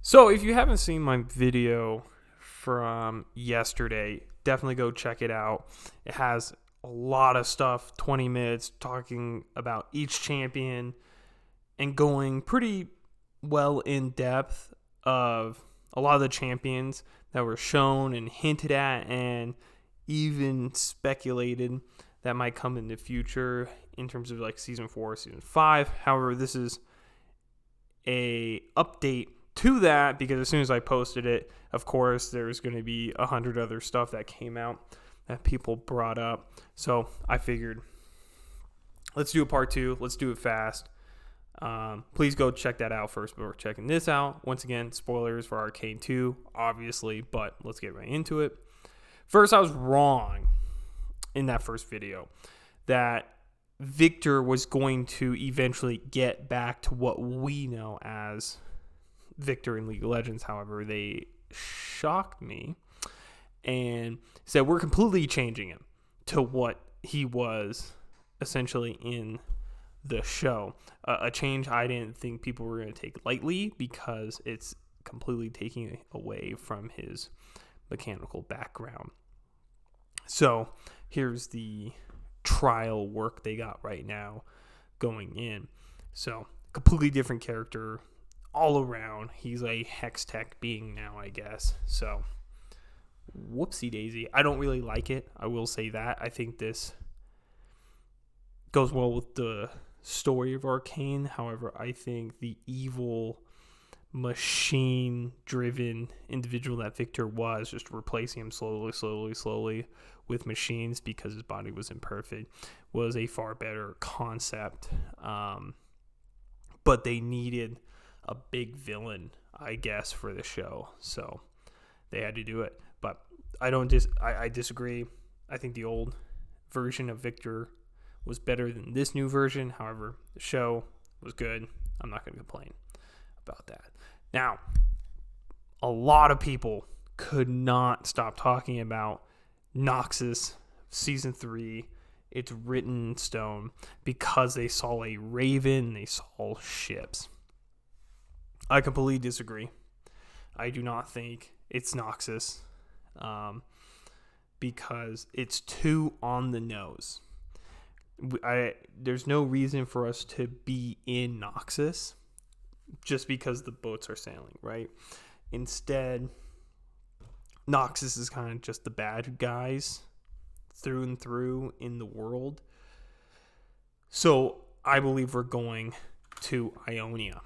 So if you haven't seen my video from yesterday, definitely go check it out. It has a lot of stuff, 20 minutes talking about each champion and going pretty well in depth of a lot of the champions that were shown and hinted at and even speculated that might come in the future in terms of like season 4, season 5. However, this is a update to that because as soon as I posted it, of course, there's going to be 100 other stuff that came out that people brought up. So I figured, let's do a part 2. Let's do it fast. Please go check that out first before checking this out. Once again, spoilers for Arcane 2, obviously, but let's get right into it. First, I was wrong in that first video that Victor was going to eventually get back to what we know as Victor in League of Legends. However, they shocked me and said we're completely changing him to what he was essentially in the show. A change I didn't think people were going to take lightly because it's completely taking away from his mechanical background. So here's the trial work they got right now going in. So completely different character all around. He's a hex tech being now, I guess. So whoopsie daisy. I don't really like it. I will say that. I think this goes well with the story of Arcane. However, I think the evil machine-driven individual that Victor was, just replacing him slowly with machines because his body was imperfect, was a far better concept. But they needed a big villain, I guess, for the show, so they had to do it. But I disagree. I think the old version of Victor was better than this new version. However, the show was good. I'm not going to complain about that. Now, a lot of people could not stop talking about Noxus Season 3. It's written in stone because they saw a Raven, they saw ships. I completely disagree. I do not think it's Noxus because it's too on the nose. There's no reason for us to be in Noxus just because the boats are sailing, right? Instead, Noxus is kind of just the bad guys through and through in the world. So I believe we're going to Ionia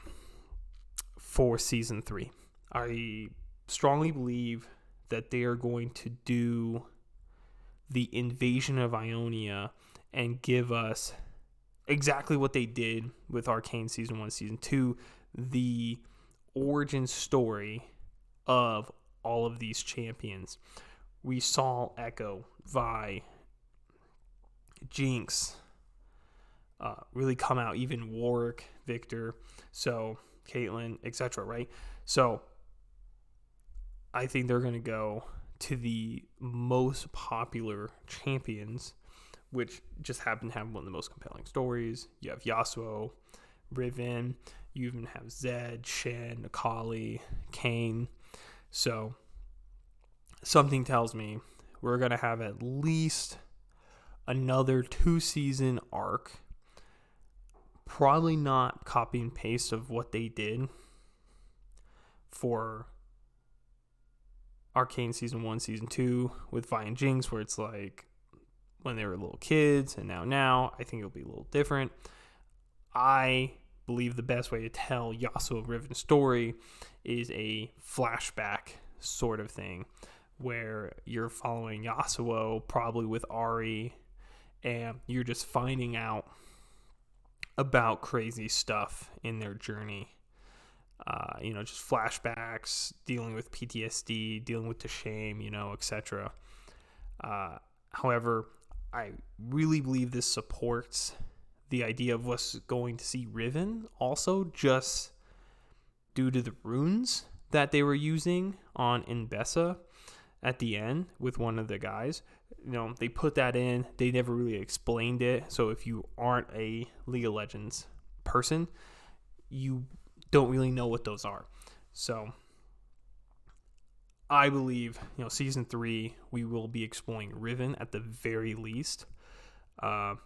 for Season 3. I strongly believe that they are going to do the invasion of Ionia and give us exactly what they did with Arcane Season 1, Season 2, the origin story of all of these champions. We saw Echo, Vi, Jinx really come out, even Warwick, Victor, so Caitlyn, etc., right? So I think they're going to go to the most popular champions, which just happen to have one of the most compelling stories. You have Yasuo, Riven, you even have Zed, Shen, Akali, Kayn. So something tells me we're going to have at least another 2-season arc. Probably not copy and paste of what they did for Arcane Season 1, Season 2 with Vi and Jinx, where it's like when they were little kids and now. I think it'll be a little different. I believe the best way to tell Yasuo Riven's story is a flashback sort of thing where you're following Yasuo probably with Ahri and you're just finding out about crazy stuff in their journey. Just flashbacks, dealing with PTSD, dealing with the shame, etc. However, I really believe this supports the idea of us going to see Riven also just due to the runes that they were using on Inbessa at the end with one of the guys. They put that in. They never really explained it. So if you aren't a League of Legends person, you don't really know what those are. So I believe, season 3, we will be exploring Riven at the very least.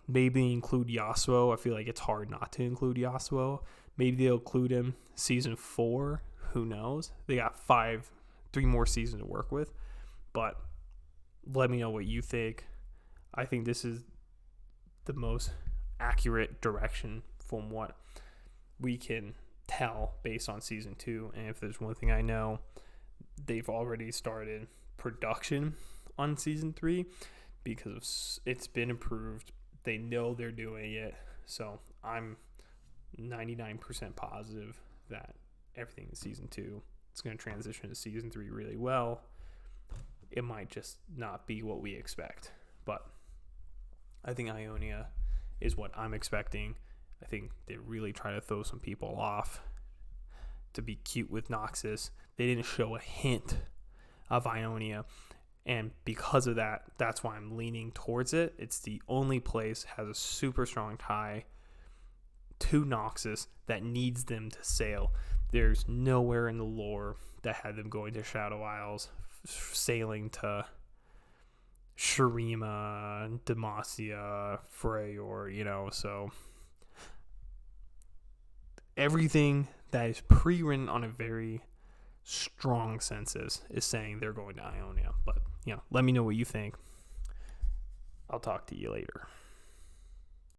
Maybe include Yasuo. I feel like it's hard not to include Yasuo. Maybe they'll include him season 4. Who knows? They got 3 more seasons to work with. But let me know what you think. I think this is the most accurate direction from what we can tell based on season 2. And if there's one thing I know, they've already started production on season 3 because it's been approved. They know they're doing it. So I'm 99% positive that everything in season 2 is going to transition to season 3 really well. It might just not be what we expect, but I think Ionia is what I'm expecting. I think they really try to throw some people off to be cute with Noxus. They didn't show a hint of Ionia, and because of that, that's why I'm leaning towards it. It's the only place has a super strong tie to Noxus that needs them to sail. There's nowhere in the lore that had them going to Shadow Isles, sailing to Shurima, Demacia, Freyr, so everything that is pre-written on a very strong census is saying they're going to Ionia. But, let me know what you think. I'll talk to you later.